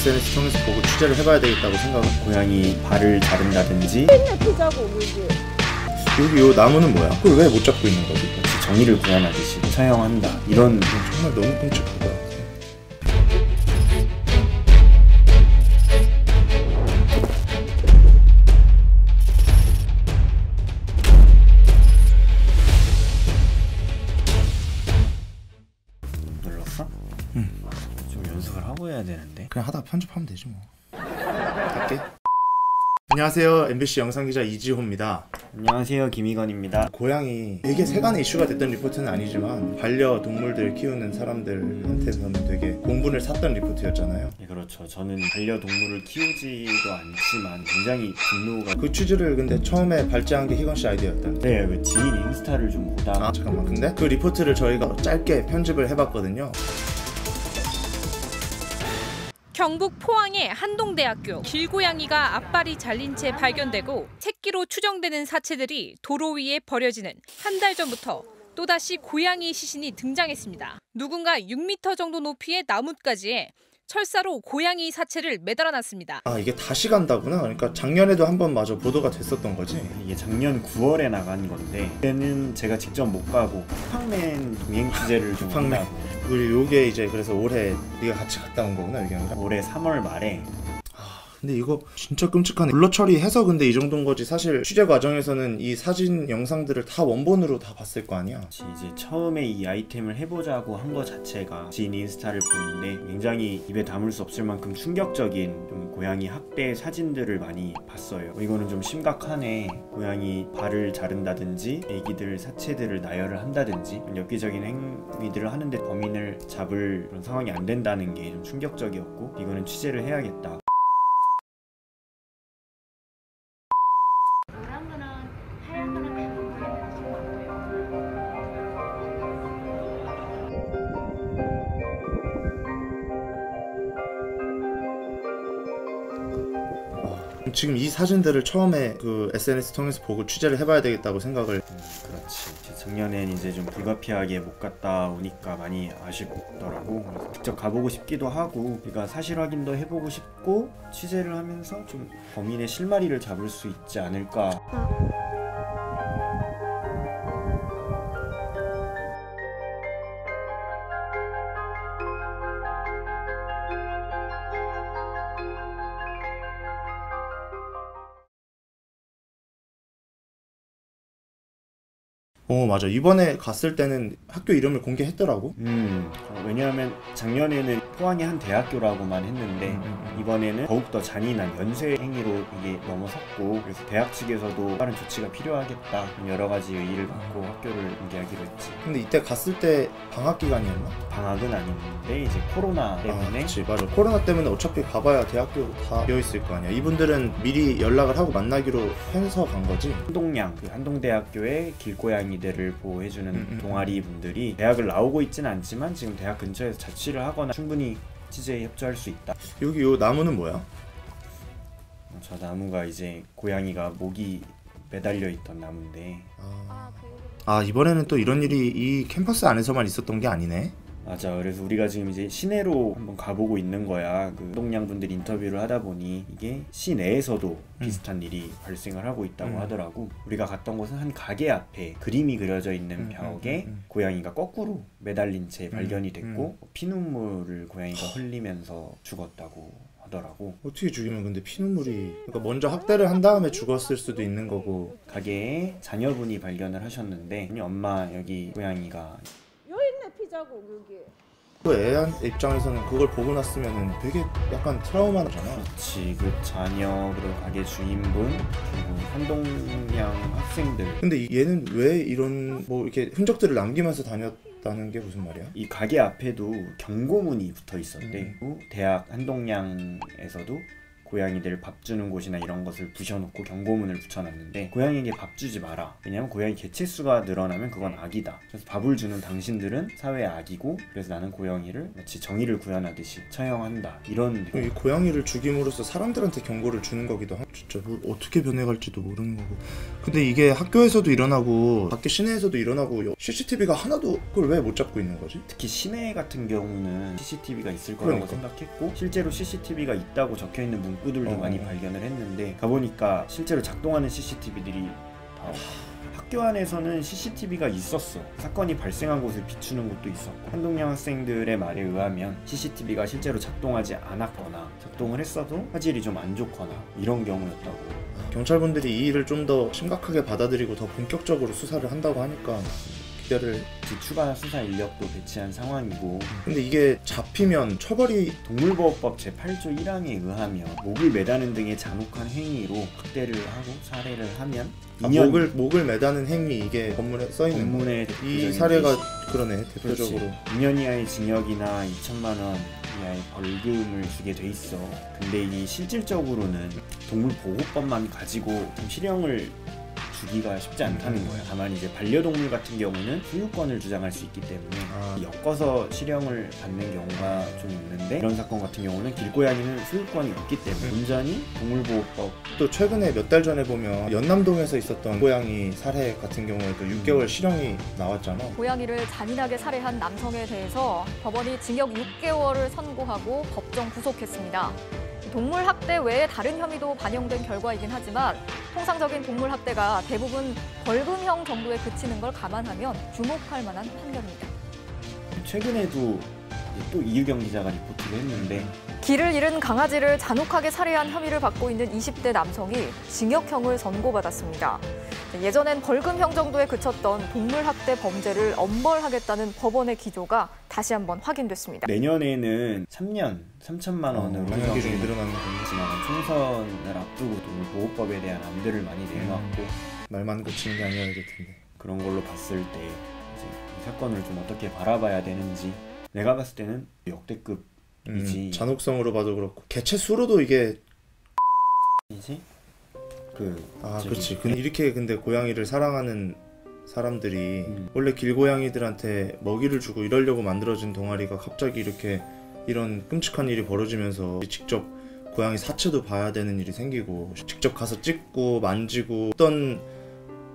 SNS 통해서 보고 취재를 해봐야 되겠다고 생각을. 고양이 발을 자른다든지. 피자고 여기 요 나무는 뭐야? 그걸 왜 못 잡고 있는 거지? 마치 정의를 구현하듯이 사용한다, 이런. 정말 너무 끔찍하다. 눌렀어? 응. 좀 연습을 하고 해야 되는데. 그냥 하다 편집하면 되지 뭐. 갈게. 안녕하세요, MBC 영상기자 이지호입니다. 안녕하세요, 김희건입니다. 고양이, 이게 세간의 이슈가 됐던 리포트는 아니지만 반려동물들 키우는 사람들한테서는 되게 공분을 샀던 리포트였잖아요. 네, 그렇죠. 저는 반려동물을 키우지도 않지만 굉장히 분노가. 그 취지를 근데 처음에 발제한 게 희건 씨 아이디어였다는데. 네, 그 지인 인스타를 좀 보다가. 잠깐만, 근데 그 리포트를 저희가 짧게 편집을 해봤거든요. 경북 포항의 한동대학교, 길고양이가 앞발이 잘린 채 발견되고 새끼로 추정되는 사체들이 도로 위에 버려지는 한 달 전부터 또다시 고양이 시신이 등장했습니다. 누군가 6m 정도 높이의 나뭇가지에 철사로 고양이 사체를 매달아놨습니다. 아, 이게 다시 간다구나. 그러니까 작년에도 한 번 마저 보도가 됐었던 거지. 이게 작년 9월에 나간 건데, 그때는 제가 직접 못 가고 쿠팡맨 동행 취재를 좀 쿠팡맨. 한다고. 우리 요게 이제 그래서 올해 네가 같이 갔다 온 거구나, 이게 아니라. 올해 3월 말에. 근데 이거 진짜 끔찍하네. 블러 처리해서 근데 이 정도인 거지. 사실 취재 과정에서는 이 사진 영상들을 다 원본으로 다 봤을 거 아니야. 이제 처음에 이 아이템을 해보자고 한 거 자체가 지인 인스타를 보는데 굉장히 입에 담을 수 없을 만큼 충격적인 좀 고양이 학대 사진들을 많이 봤어요. 이거는 좀 심각하네. 고양이 발을 자른다든지 애기들 사체들을 나열을 한다든지 엽기적인 행위들을 하는데 범인을 잡을 그런 상황이 안 된다는 게 좀 충격적이었고, 이거는 취재를 해야겠다. 지금 이 사진들을 처음에 그 SNS 통해서 보고 취재를 해봐야 되겠다고 생각을. 그렇지. 작년엔 이제 좀 불가피하게 못 갔다 오니까 많이 아쉽더라고. 그래서 직접 가보고 싶기도 하고, 우리가 사실 확인도 해보고 싶고, 취재를 하면서 좀 범인의 실마리를 잡을 수 있지 않을까. 맞아. 이번에 갔을 때는 학교 이름을 공개했더라고. 왜냐하면 작년에는 포항의 한 대학교라고만 했는데 이번에는 더욱더 잔인한 연쇄 행위로 이게 넘어섰고, 그래서 대학 측에서도 다른 조치가 필요하겠다, 여러 가지 의의를 갖고 학교를 공개하기로 했지. 근데 이때 갔을 때 방학 기간이었나? 방학은 아닌데 이제 코로나 때문에. 그치, 맞아. 코로나 때문에 어차피 가봐야 대학교 다 비어있을 거 아니야. 이분들은 미리 연락을 하고 만나기로 해서 간 거지. 한동양, 그 한동대학교의 길고양이들을 보호해주는 동아리 분들이 대학을 나오고 있지는 않지만 지금 대학 근처에서 자취를 하거나 충분히 취재에 협조할 수 있다. 여기 요 나무는 뭐야? 저 나무가 이제 고양이가 목이 매달려 있던 나무인데. 이번에는 또 이런 일이 이 캠퍼스 안에서만 있었던 게 아니네. 맞아. 그래서 우리가 지금 이제 시내로 한번 가보고 있는 거야. 그 동양 분들 인터뷰를 하다 보니 이게 시내에서도 비슷한 일이 발생을 하고 있다고 하더라고. 우리가 갔던 곳은 한 가게 앞에 그림이 그려져 있는 벽에 고양이가 거꾸로 매달린 채 발견이 됐고, 피눈물을 고양이가 흘리면서 죽었다고 하더라고. 어떻게 죽이면 근데 피눈물이, 그러니까 먼저 학대를 한 다음에 죽었을 수도 있는 거고. 가게에 자녀분이 발견을 하셨는데, 엄마 여기 고양이가. 피자고 여기. 그 애 입장에서는 그걸 보고 났으면 되게 약간 트라우마잖아. 그렇지. 그 자녀, 그리고 가게 주인분, 그리고 한동양 학생들. 근데 얘는 왜 이런 뭐 이렇게 흔적들을 남기면서 다녔다는 게 무슨 말이야? 이 가게 앞에도 경고문이 붙어 있었대. 그리고 대학 한동양에서도 고양이들 밥 주는 곳이나 이런 것을 부셔놓고 경고문을 붙여놨는데 고양이에게 밥 주지 마라. 왜냐면 고양이 개체수가 늘어나면 그건 악이다. 그래서 밥을 주는 당신들은 사회의 악이고 그래서 나는 고양이를 마치 정의를 구현하듯이 처형한다. 이런 이 고양이를 죽임으로써 사람들한테 경고를 주는 거기도 하고 진짜 어떻게 변해갈지도 모르는 거고. 근데 이게 학교에서도 일어나고 밖에 시내에서도 일어나고 CCTV가 하나도 그걸 왜 못 잡고 있는 거지? 특히 시내 같은 경우는 CCTV가 있을 거라고 생각했고 실제로 CCTV가 있다고 적혀있는 문구들도 많이 발견을 했는데 가보니까 실제로 작동하는 CCTV들이 다 학교 안에서는 CCTV가 있었어. 사건이 발생한 곳을 비추는 곳도 있었고 한동양 학생들의 말에 의하면 CCTV가 실제로 작동하지 않았거나 작동을 했어도 화질이 좀 안 좋거나 이런 경우였다고. 경찰분들이 이 일을 좀 더 심각하게 받아들이고 더 본격적으로 수사를 한다고 하니까 기대를. 추가 수사 인력도 배치한 상황이고 근데 이게 잡히면 처벌이 동물보호법 제8조 1항에 의하면 목을 매다는 등의 잔혹한 행위로 학대를 하고 살해를 하면 2년 목을 매다는 행위 이게 법문에 써있는 법문에 이 사례가 그러네 대표적으로. 그렇지. 2년 이하의 징역이나 2천만 원 이하의 벌금을 주게 돼 있어. 근데 이 실질적으로는 동물보호법만 가지고 좀 실형을 주기가 쉽지 않다는 거야. 다만 이제 반려동물 같은 경우는 소유권을 주장할 수 있기 때문에 엮어서 실형을 받는 경우가 좀 있는데 이런 사건 같은 경우는 길고양이는 소유권이 없기 때문에 온전히 동물보호법. 또 최근에 몇 달 전에 보면 연남동에서 있었던 고양이 살해 같은 경우에도 6개월 실형이 나왔잖아. 고양이를 잔인하게 살해한 남성에 대해서 법원이 징역 6개월을 선고하고 법정 구속했습니다. 동물 학대 외에 다른 혐의도 반영된 결과이긴 하지만 통상적인 동물 학대가 대부분 벌금형 정도에 그치는 걸 감안하면 주목할 만한 판결입니다. 최근에도 또 이유경 기자가 리포트를 했는데 길을 잃은 강아지를 잔혹하게 살해한 혐의를 받고 있는 20대 남성이 징역형을 선고받았습니다. 예전엔 벌금형 정도에 그쳤던 동물학대 범죄를 엄벌하겠다는 법원의 기조가 다시 한번 확인됐습니다. 내년에는 3년 3천만 원으로 형량 기준이 늘어나는 거지만 총선을 앞두고 동물보호법에 대한 안들을 많이 내놨고 말만 고치는 게 아니어야 될 텐데. 그런 걸로 봤을 때 이제 이 사건을 좀 어떻게 바라봐야 되는지 내가 봤을 때는 역대급이지. 잔혹성으로 봐도 그렇고 개체 수로도 이게 이지? 그렇지. 근데 이렇게 근데 고양이를 사랑하는 사람들이 원래 길고양이들한테 먹이를 주고 이러려고 만들어진 동아리가 갑자기 이렇게 이런 끔찍한 일이 벌어지면서 직접 고양이 사체도 봐야 되는 일이 생기고 직접 가서 찍고 만지고 어떤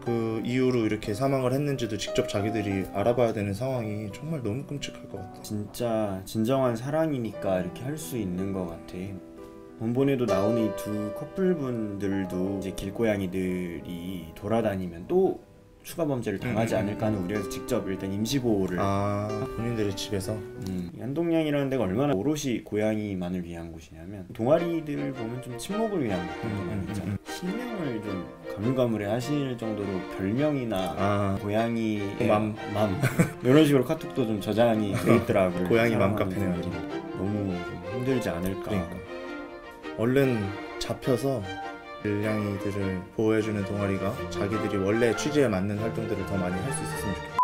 그 이유로 이렇게 사망을 했는지도 직접 자기들이 알아봐야 되는 상황이 정말 너무 끔찍할 것 같아. 진짜 진정한 사랑이니까 이렇게 할 수 있는 것 같아. 본본에도 나오는 이 두 커플분들도 이제 길고양이들이 돌아다니면 또 추가 범죄를 당하지 않을까 하는 우려에서 직접 일단 임시보호를 본인들의 집에서 한동양이라는 데가 얼마나 오롯이 고양이만을 위한 곳이냐면 동아리들 보면 좀 친목을 위한 동아리 있잖아. 실명을 좀 가물가물해 하실 정도로 별명이나 고양이 맘 이런 식으로 카톡도 좀 저장이 돼 있더라고요. 고양이 맘 카페네요. 너무 좀 힘들지 않을까. 그러니까. 얼른 잡혀서 길냥이들을 보호해주는 동아리가 자기들이 원래 취지에 맞는 활동들을 더 많이 할 수 있었으면 좋겠어요.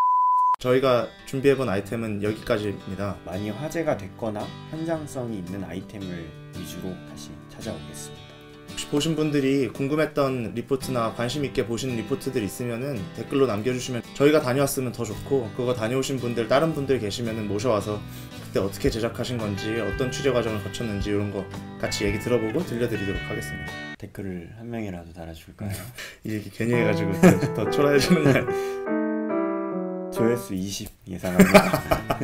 저희가 준비해본 아이템은 여기까지입니다. 많이 화제가 됐거나 현장성이 있는 아이템을 위주로 다시 찾아오겠습니다. 혹시 보신 분들이 궁금했던 리포트나 관심 있게 보신 리포트들 있으면은 댓글로 남겨주시면 저희가 다녀왔으면 더 좋고, 그거 다녀오신 분들 다른 분들 계시면은 모셔와서 그때 어떻게 제작하신 건지 어떤 취재 과정을 거쳤는지 이런 거 같이 얘기 들어보고 들려드리도록 하겠습니다. 댓글을 한 명이라도 달아줄까요? 이 얘기 괜히 해가지고 더 초라해지는 날. 조회수 20 예상합니다.